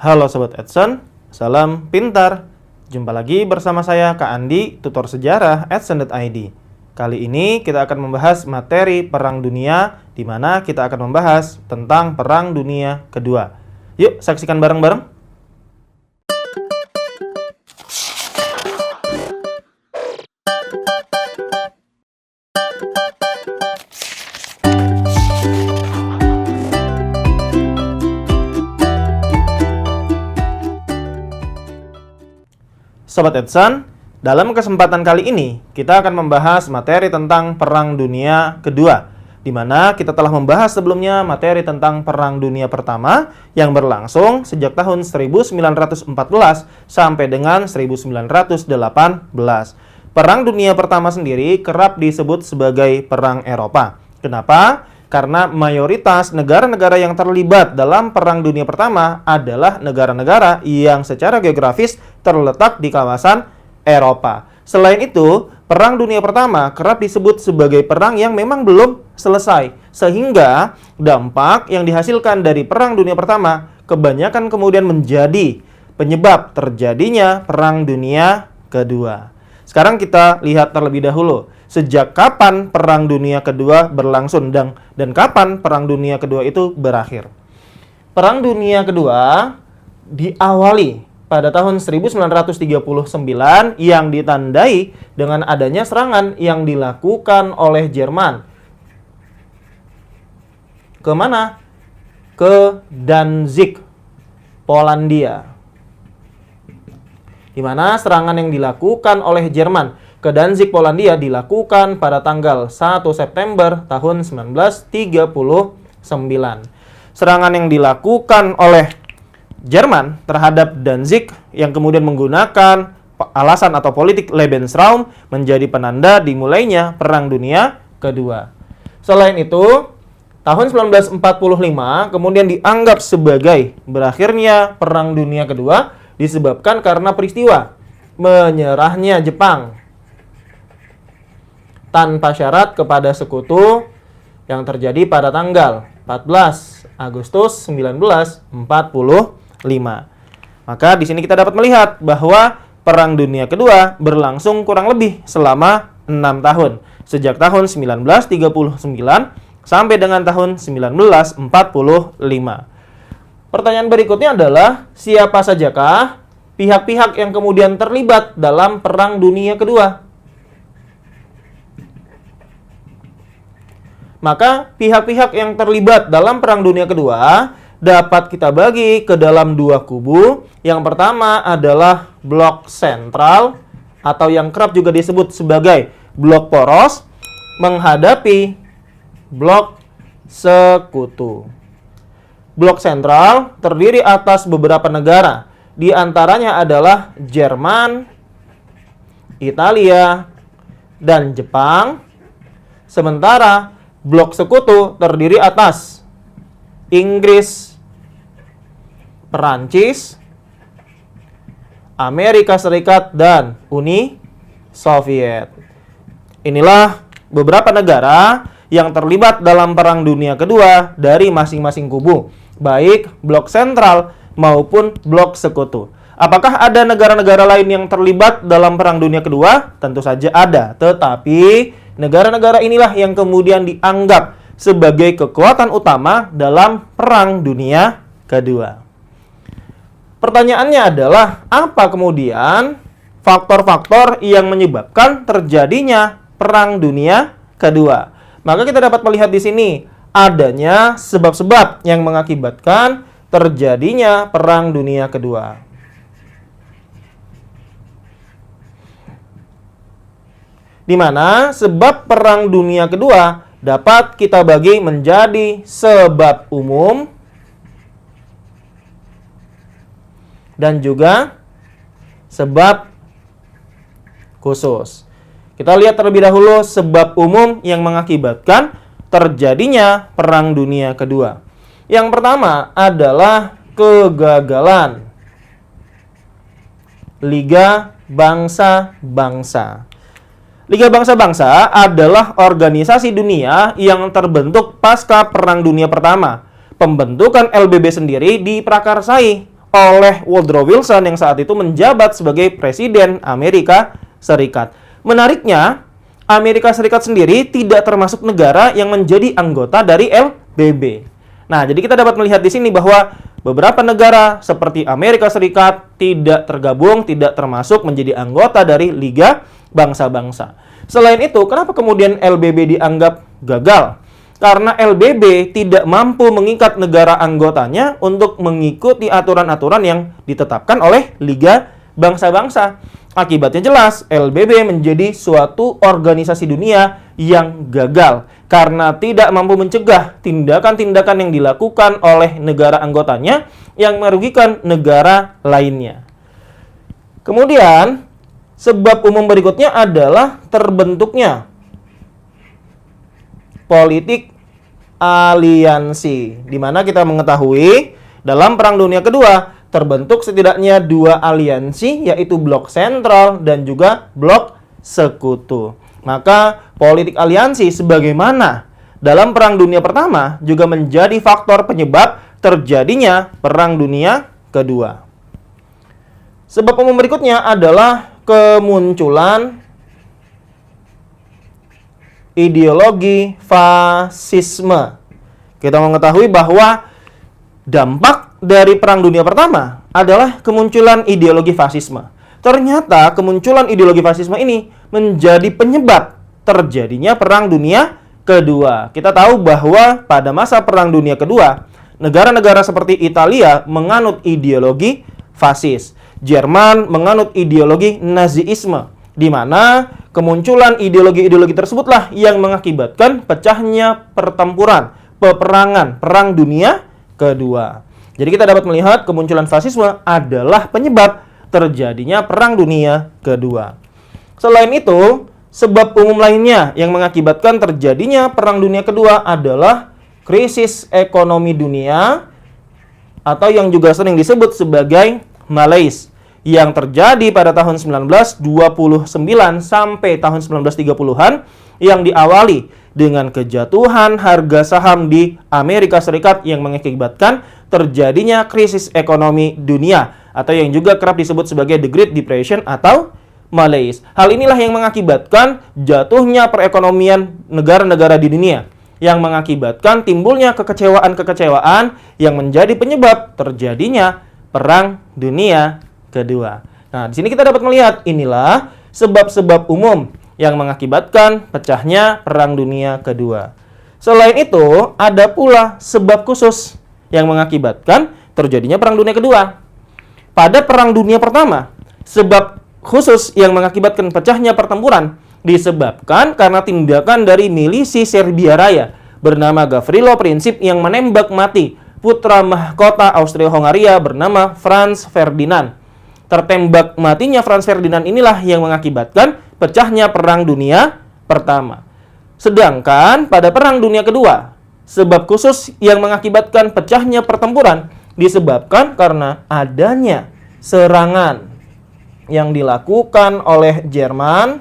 Halo Sobat Edson, salam pintar. Jumpa lagi bersama saya Kak Andi, tutor sejarah Edson.id. Kali ini kita akan membahas materi Perang Dunia, di mana kita akan membahas tentang Perang Dunia Kedua. Yuk saksikan bareng-bareng. Sobat Edson, dalam kesempatan kali ini kita akan membahas materi tentang Perang Dunia Kedua, di mana kita telah membahas sebelumnya materi tentang Perang Dunia Pertama yang berlangsung sejak tahun 1914 sampai dengan 1918. Perang Dunia Pertama sendiri kerap disebut sebagai Perang Eropa. Kenapa? Karena mayoritas negara-negara yang terlibat dalam Perang Dunia Pertama adalah negara-negara yang secara geografis terletak di kawasan Eropa. Selain itu, Perang Dunia Pertama kerap disebut sebagai perang yang memang belum selesai, sehingga dampak yang dihasilkan dari Perang Dunia Pertama kebanyakan kemudian menjadi penyebab terjadinya Perang Dunia Kedua. Sekarang kita lihat terlebih dahulu, sejak kapan Perang Dunia Kedua berlangsung dan kapan Perang Dunia Kedua itu berakhir. Perang Dunia Kedua diawali pada tahun 1939 yang ditandai dengan adanya serangan yang dilakukan oleh Jerman. Kemana? Ke Danzig, Polandia. Di mana serangan yang dilakukan oleh Jerman ke Danzig, Polandia dilakukan pada tanggal 1 September tahun 1939. Serangan yang dilakukan oleh Jerman terhadap Danzig yang kemudian menggunakan alasan atau politik Lebensraum menjadi penanda dimulainya Perang Dunia Kedua. Selain itu, tahun 1945 kemudian dianggap sebagai berakhirnya Perang Dunia Kedua disebabkan karena peristiwa menyerahnya Jepang tanpa syarat kepada sekutu yang terjadi pada tanggal 14 Agustus 1945. Maka di sini kita dapat melihat bahwa Perang Dunia Kedua berlangsung kurang lebih selama 6 tahun, sejak tahun 1939 sampai dengan tahun 1945. Pertanyaan berikutnya adalah, siapa sajakah pihak-pihak yang kemudian terlibat dalam Perang Dunia Kedua? Maka pihak-pihak yang terlibat dalam Perang Dunia Kedua dapat kita bagi ke dalam dua kubu. Yang pertama adalah blok sentral atau yang kerap juga disebut sebagai blok poros menghadapi blok sekutu. Blok sentral terdiri atas beberapa negara, di antaranya adalah Jerman, Italia, dan Jepang. Sementara blok sekutu terdiri atas Inggris, Perancis, Amerika Serikat, dan Uni Soviet. Inilah beberapa negara yang terlibat dalam Perang Dunia Kedua dari masing-masing kubu, baik blok sentral maupun blok sekutu. Apakah ada negara-negara lain yang terlibat dalam Perang Dunia Kedua? Tentu saja ada, tetapi negara-negara inilah yang kemudian dianggap sebagai kekuatan utama dalam Perang Dunia Kedua. Pertanyaannya adalah, apa kemudian faktor-faktor yang menyebabkan terjadinya Perang Dunia Kedua? Maka kita dapat melihat di sini adanya sebab-sebab yang mengakibatkan terjadinya Perang Dunia Kedua. Di mana sebab Perang Dunia Kedua dapat kita bagi menjadi sebab umum dan juga sebab khusus. Kita lihat terlebih dahulu sebab umum yang mengakibatkan terjadinya Perang Dunia Kedua. Yang pertama adalah kegagalan Liga Bangsa-Bangsa. Liga Bangsa-Bangsa adalah organisasi dunia yang terbentuk pasca Perang Dunia Pertama. Pembentukan LBB sendiri diprakarsai oleh Woodrow Wilson yang saat itu menjabat sebagai Presiden Amerika Serikat. Menariknya, Amerika Serikat sendiri tidak termasuk negara yang menjadi anggota dari LBB. Nah, jadi kita dapat melihat di sini bahwa beberapa negara seperti Amerika Serikat tidak tergabung, tidak termasuk menjadi anggota dari Liga Bangsa-Bangsa. Selain itu, kenapa kemudian LBB dianggap gagal? Karena LBB tidak mampu mengikat negara anggotanya untuk mengikuti aturan-aturan yang ditetapkan oleh Liga Bangsa-Bangsa. Akibatnya jelas, LBB menjadi suatu organisasi dunia yang gagal karena tidak mampu mencegah tindakan-tindakan yang dilakukan oleh negara anggotanya yang merugikan negara lainnya. Kemudian, sebab umum berikutnya adalah terbentuknya politik aliansi, di mana kita mengetahui dalam Perang Dunia Kedua terbentuk setidaknya dua aliansi, yaitu blok sentral dan juga blok sekutu. Maka politik aliansi sebagaimana dalam Perang Dunia Pertama juga menjadi faktor penyebab terjadinya Perang Dunia Kedua. Sebab umum berikutnya adalah kemunculan ideologi fasisme. Kita mengetahui bahwa dampak dari Perang Dunia Pertama adalah kemunculan ideologi fasisme. Ternyata kemunculan ideologi fasisme ini menjadi penyebab terjadinya Perang Dunia Kedua. Kita tahu bahwa pada masa Perang Dunia Kedua, negara-negara seperti Italia menganut ideologi fasis. Jerman menganut ideologi Nazisme, di mana kemunculan ideologi-ideologi tersebutlah yang mengakibatkan pecahnya pertempuran, peperangan, Perang Dunia Kedua. Jadi kita dapat melihat kemunculan fasisme adalah penyebab terjadinya Perang Dunia Kedua. Selain itu, sebab umum lainnya yang mengakibatkan terjadinya Perang Dunia Kedua adalah krisis ekonomi dunia atau yang juga sering disebut sebagai Malaise, yang terjadi pada tahun 1929 sampai tahun 1930-an, yang diawali dengan kejatuhan harga saham di Amerika Serikat yang mengakibatkan terjadinya krisis ekonomi dunia atau yang juga kerap disebut sebagai The Great Depression atau Malaise. Hal inilah yang mengakibatkan jatuhnya perekonomian negara-negara di dunia, yang mengakibatkan timbulnya kekecewaan-kekecewaan yang menjadi penyebab terjadinya Perang Dunia Kedua. Nah, di sini kita dapat melihat inilah sebab-sebab umum yang mengakibatkan pecahnya Perang Dunia Kedua. Selain itu, ada pula sebab khusus yang mengakibatkan terjadinya Perang Dunia Kedua. Pada Perang Dunia Pertama, sebab khusus yang mengakibatkan pecahnya pertempuran disebabkan karena tindakan dari milisi Serbia Raya bernama Gavrilo Princip yang menembak mati putra mahkota Austria-Hongaria bernama Franz Ferdinand. Tertembak matinya Franz Ferdinand inilah yang mengakibatkan pecahnya Perang Dunia Pertama. Sedangkan pada Perang Dunia Kedua, sebab khusus yang mengakibatkan pecahnya pertempuran disebabkan karena adanya serangan yang dilakukan oleh Jerman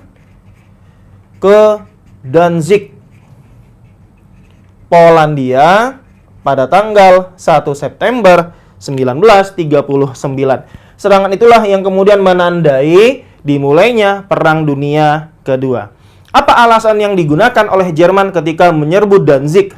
ke Danzig, Polandia pada tanggal 1 September 1939. Serangan itulah yang kemudian menandai dimulainya Perang Dunia Kedua. Apa alasan yang digunakan oleh Jerman ketika menyerbu Danzig?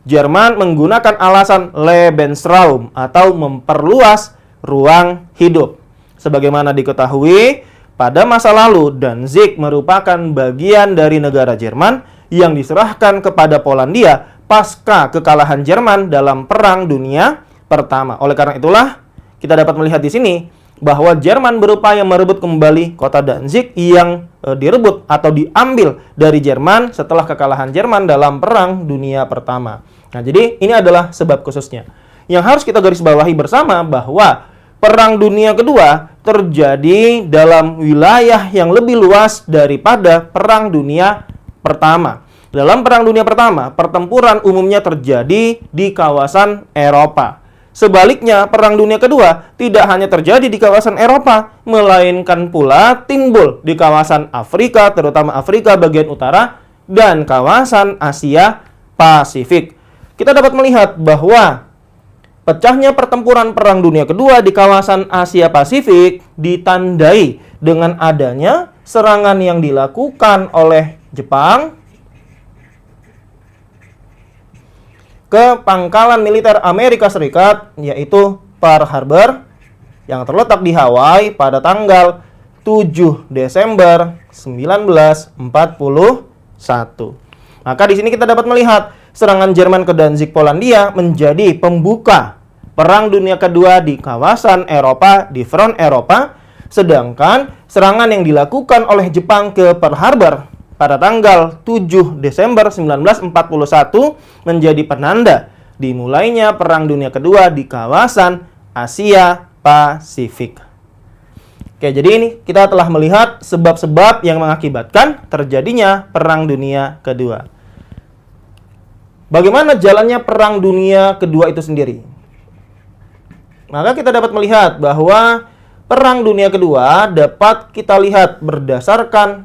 Jerman menggunakan alasan Lebensraum atau memperluas ruang hidup. Sebagaimana diketahui, pada masa lalu Danzig merupakan bagian dari negara Jerman yang diserahkan kepada Polandia pasca kekalahan Jerman dalam Perang Dunia Pertama. Oleh karena itulah, kita dapat melihat di sini bahwa Jerman berupaya merebut kembali kota Danzig yang direbut atau diambil dari Jerman setelah kekalahan Jerman dalam Perang Dunia Pertama. Nah, jadi ini adalah sebab khususnya. Yang harus kita garis bawahi bersama bahwa Perang Dunia Kedua terjadi dalam wilayah yang lebih luas daripada Perang Dunia Pertama. Dalam Perang Dunia Pertama, pertempuran umumnya terjadi di kawasan Eropa. Sebaliknya, Perang Dunia Kedua tidak hanya terjadi di kawasan Eropa, melainkan pula timbul di kawasan Afrika, terutama Afrika bagian utara, dan kawasan Asia Pasifik. Kita dapat melihat bahwa Pecahnya pertempuran Perang Dunia Kedua di kawasan Asia Pasifik ditandai dengan adanya serangan yang dilakukan oleh Jepang ke pangkalan militer Amerika Serikat, yaitu Pearl Harbor yang terletak di Hawaii pada tanggal 7 Desember 1941. Maka di sini kita dapat melihat serangan Jerman ke Danzig, Polandia menjadi pembuka Perang Dunia Kedua di kawasan Eropa, di front Eropa, sedangkan serangan yang dilakukan oleh Jepang ke Pearl Harbor pada tanggal 7 Desember 1941 menjadi penanda dimulainya Perang Dunia Kedua di kawasan Asia Pasifik. Oke, jadi ini kita telah melihat sebab-sebab yang mengakibatkan terjadinya Perang Dunia Kedua. Bagaimana jalannya Perang Dunia Kedua itu sendiri? Maka kita dapat melihat bahwa Perang Dunia Kedua dapat kita lihat berdasarkan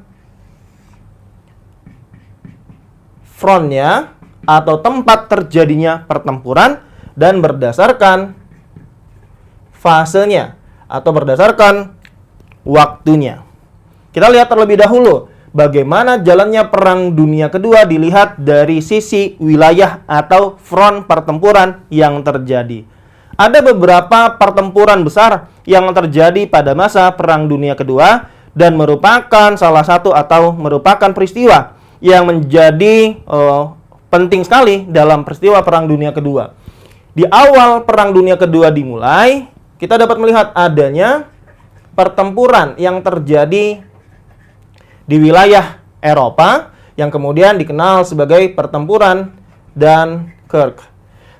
frontnya atau tempat terjadinya pertempuran dan berdasarkan fasenya atau berdasarkan waktunya. Kita lihat terlebih dahulu bagaimana jalannya Perang Dunia Kedua dilihat dari sisi wilayah atau front pertempuran yang terjadi. Ada beberapa pertempuran besar yang terjadi pada masa Perang Dunia Kedua dan merupakan salah satu atau merupakan peristiwa yang menjadi penting sekali dalam peristiwa Perang Dunia Kedua. Di awal Perang Dunia Kedua dimulai, kita dapat melihat adanya pertempuran yang terjadi di wilayah Eropa yang kemudian dikenal sebagai pertempuran Dunkirk.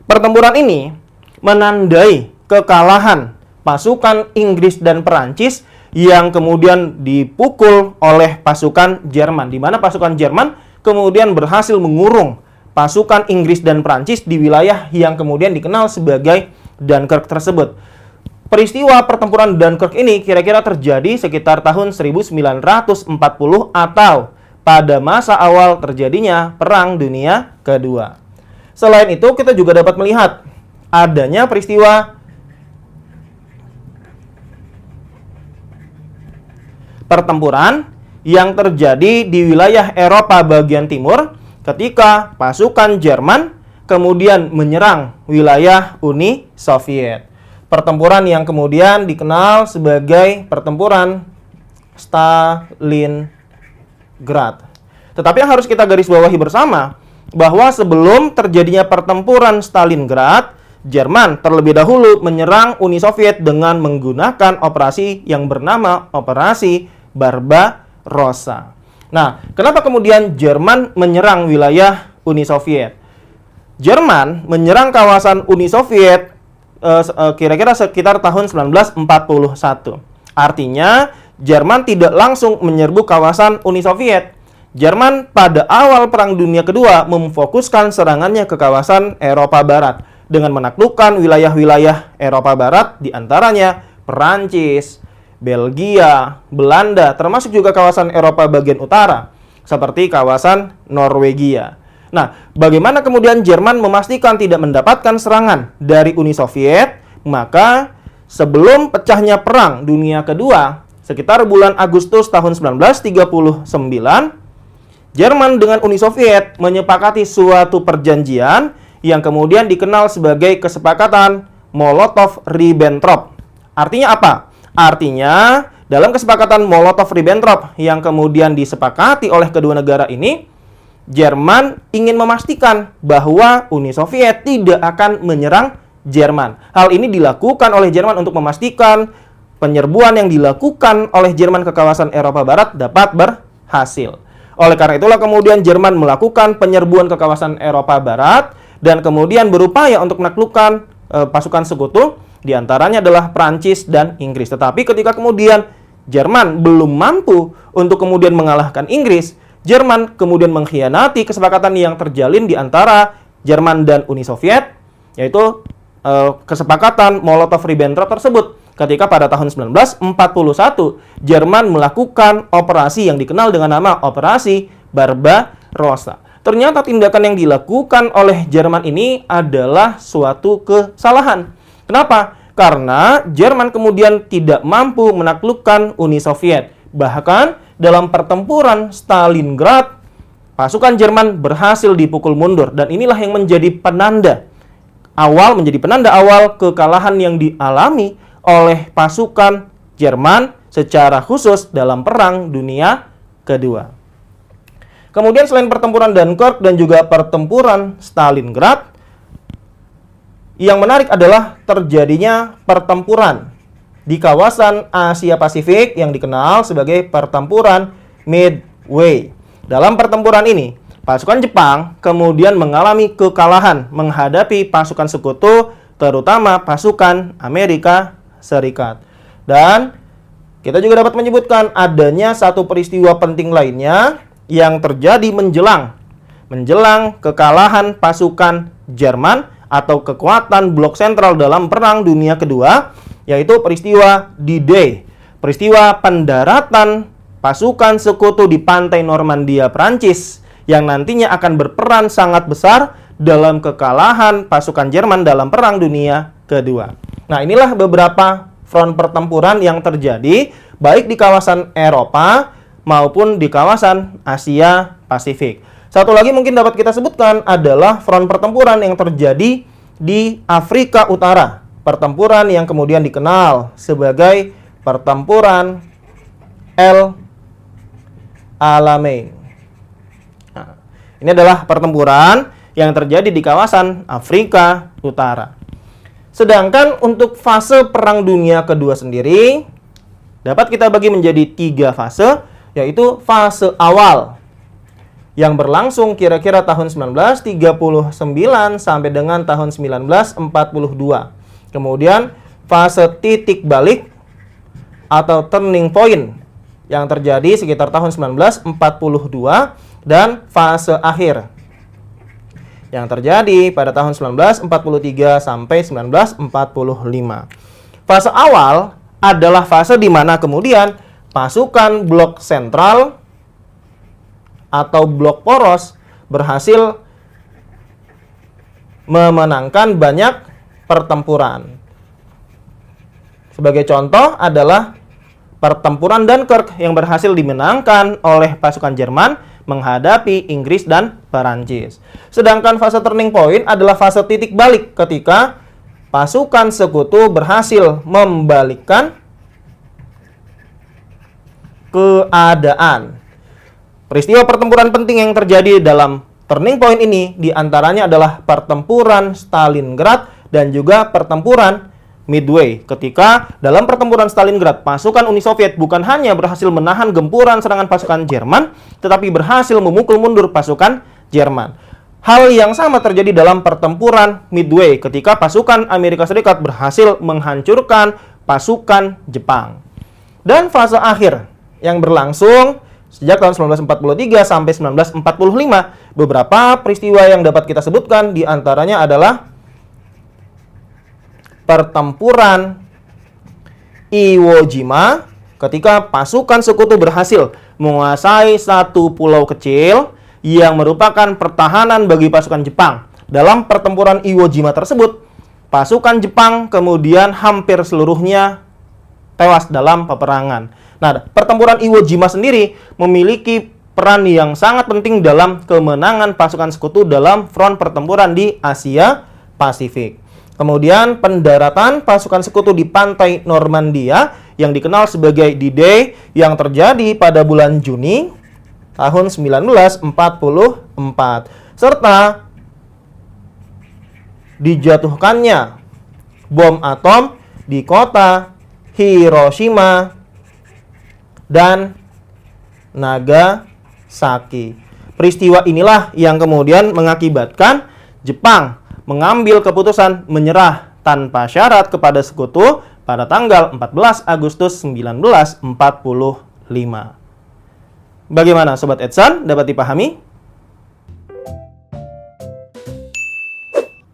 Pertempuran ini menandai kekalahan pasukan Inggris dan Perancis yang kemudian dipukul oleh pasukan Jerman, di mana pasukan Jerman kemudian berhasil mengurung pasukan Inggris dan Perancis di wilayah yang kemudian dikenal sebagai Dunkirk tersebut. Peristiwa pertempuran Dunkirk ini kira-kira terjadi sekitar tahun 1940 atau pada masa awal terjadinya Perang Dunia Kedua. Selain itu, kita juga dapat melihat adanya peristiwa pertempuran yang terjadi di wilayah Eropa bagian timur ketika pasukan Jerman kemudian menyerang wilayah Uni Soviet. Pertempuran yang kemudian dikenal sebagai pertempuran Stalingrad. Tetapi yang harus kita garis bawahi bersama bahwa sebelum terjadinya pertempuran Stalingrad, Jerman terlebih dahulu menyerang Uni Soviet dengan menggunakan operasi yang bernama Operasi Barbarossa. Nah, kenapa kemudian Jerman menyerang wilayah Uni Soviet? Jerman menyerang kawasan Uni Soviet kira-kira sekitar tahun 1941. Artinya, Jerman tidak langsung menyerbu kawasan Uni Soviet. Jerman pada awal Perang Dunia Kedua memfokuskan serangannya ke kawasan Eropa Barat dengan menaklukkan wilayah-wilayah Eropa Barat, diantaranya Perancis, Belgia, Belanda, termasuk juga kawasan Eropa bagian utara, seperti kawasan Norwegia. Nah, bagaimana kemudian Jerman memastikan tidak mendapatkan serangan dari Uni Soviet? Maka, sebelum pecahnya Perang Dunia Kedua, sekitar bulan Agustus tahun 1939, Jerman dengan Uni Soviet menyepakati suatu perjanjian yang kemudian dikenal sebagai kesepakatan Molotov-Ribbentrop. Artinya apa? Artinya, dalam kesepakatan Molotov-Ribbentrop yang kemudian disepakati oleh kedua negara ini, Jerman ingin memastikan bahwa Uni Soviet tidak akan menyerang Jerman. Hal ini dilakukan oleh Jerman untuk memastikan penyerbuan yang dilakukan oleh Jerman ke kawasan Eropa Barat dapat berhasil. Oleh karena itulah kemudian Jerman melakukan penyerbuan ke kawasan Eropa Barat dan kemudian berupaya untuk menaklukkan pasukan sekutu, diantaranya adalah Prancis dan Inggris. Tetapi ketika kemudian Jerman belum mampu untuk kemudian mengalahkan Inggris, Jerman kemudian mengkhianati kesepakatan yang terjalin di antara Jerman dan Uni Soviet, yaitu kesepakatan Molotov-Ribbentrop tersebut. Ketika pada tahun 1941, Jerman melakukan operasi yang dikenal dengan nama Operasi Barbarossa. ternyata tindakan yang dilakukan oleh Jerman ini adalah suatu kesalahan. Kenapa? Karena Jerman kemudian tidak mampu menaklukkan Uni Soviet. Bahkan dalam pertempuran Stalingrad, pasukan Jerman berhasil dipukul mundur. Dan inilah yang menjadi penanda awal kekalahan yang dialami oleh pasukan Jerman secara khusus dalam Perang Dunia Kedua. Kemudian selain pertempuran Dunkirk dan juga pertempuran Stalingrad, yang menarik adalah terjadinya pertempuran di kawasan Asia Pasifik yang dikenal sebagai pertempuran Midway. Dalam pertempuran ini, pasukan Jepang kemudian mengalami kekalahan menghadapi pasukan sekutu, terutama pasukan Amerika Serikat. Dan kita juga dapat menyebutkan adanya satu peristiwa penting lainnya yang terjadi menjelang kekalahan pasukan Jerman atau kekuatan blok sentral dalam Perang Dunia Kedua, yaitu peristiwa D-Day, peristiwa pendaratan pasukan sekutu di pantai Normandia, Prancis, yang nantinya akan berperan sangat besar dalam kekalahan pasukan Jerman dalam Perang Dunia Kedua. Nah, inilah beberapa front pertempuran yang terjadi baik di kawasan Eropa maupun di kawasan Asia Pasifik. Satu lagi mungkin dapat kita sebutkan adalah front pertempuran yang terjadi di Afrika Utara. Pertempuran yang kemudian dikenal sebagai pertempuran El Alamein. Nah, ini adalah pertempuran yang terjadi di kawasan Afrika Utara. Sedangkan untuk fase Perang Dunia Kedua sendiri dapat kita bagi menjadi 3 fase, yaitu fase awal yang berlangsung kira-kira tahun 1939 sampai dengan tahun 1942. Kemudian fase titik balik atau turning point yang terjadi sekitar tahun 1942, dan fase akhir yang terjadi pada tahun 1943 sampai 1945. Fase awal adalah fase di mana kemudian pasukan blok sentral atau blok poros berhasil memenangkan banyak pertempuran. Sebagai contoh adalah pertempuran Dunkirk yang berhasil dimenangkan oleh pasukan Jerman menghadapi Inggris dan Perancis. Sedangkan fase turning point adalah fase titik balik ketika pasukan sekutu berhasil membalikkan keadaan. Peristiwa pertempuran penting yang terjadi dalam turning point ini diantaranya adalah pertempuran Stalingrad dan juga pertempuran Midway. Ketika dalam pertempuran Stalingrad, pasukan Uni Soviet bukan hanya berhasil menahan gempuran serangan pasukan Jerman, tetapi berhasil memukul mundur pasukan Jerman. Hal yang sama terjadi dalam pertempuran Midway ketika pasukan Amerika Serikat berhasil menghancurkan pasukan Jepang. Dan fase akhir yang berlangsung sejak tahun 1943 sampai 1945, beberapa peristiwa yang dapat kita sebutkan diantaranya adalah pertempuran Iwo Jima ketika pasukan sekutu berhasil menguasai satu pulau kecil yang merupakan pertahanan bagi pasukan Jepang. Dalam pertempuran Iwo Jima tersebut, pasukan Jepang kemudian hampir seluruhnya tewas dalam peperangan. Nah, pertempuran Iwo Jima sendiri memiliki peran yang sangat penting dalam kemenangan pasukan sekutu dalam front pertempuran di Asia Pasifik. Kemudian pendaratan pasukan sekutu di pantai Normandia yang dikenal sebagai D-Day yang terjadi pada bulan Juni tahun 1944, serta dijatuhkannya bom atom di kota Hiroshima dan Nagasaki. Peristiwa inilah yang kemudian mengakibatkan Jepang mengambil keputusan menyerah tanpa syarat kepada sekutu pada tanggal 14 Agustus 1945. Bagaimana Sobat Edson? Dapat dipahami?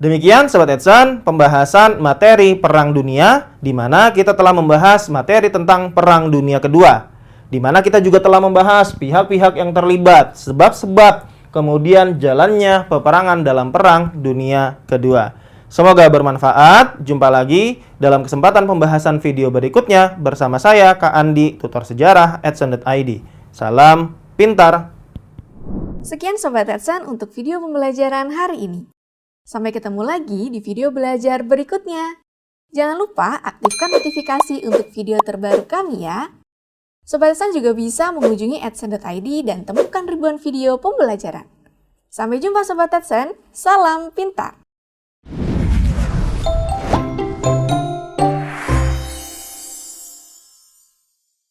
Demikian Sobat Edson, pembahasan materi Perang Dunia, di mana kita telah membahas materi tentang Perang Dunia Kedua, di mana kita juga telah membahas pihak-pihak yang terlibat, sebab-sebab kemudian jalannya peperangan dalam Perang Dunia Kedua. Semoga bermanfaat. Jumpa lagi dalam kesempatan pembahasan video berikutnya bersama saya, Kak Andi, tutor sejarah @sen.id. Salam pintar. Sekian Sobat Adsen untuk video pembelajaran hari ini. Sampai ketemu lagi di video belajar berikutnya. Jangan lupa aktifkan notifikasi untuk video terbaru kami ya. Sobat Adsen juga bisa mengunjungi @sen.id dan temukan ribuan video pembelajaran. Sampai jumpa Sobat Adsen, salam pintar!